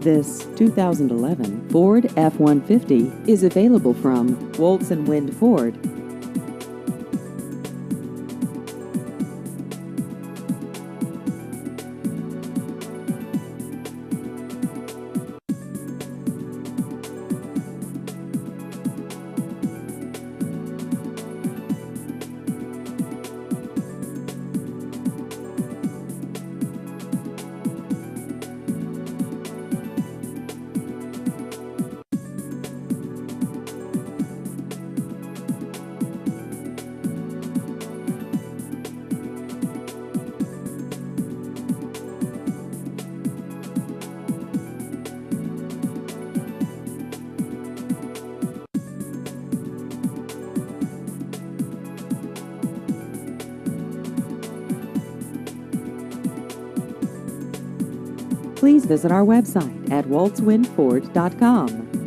This 2011 Ford F-150 is available from Woltz and Wind Ford. Please visit our website at woltzwindford.com.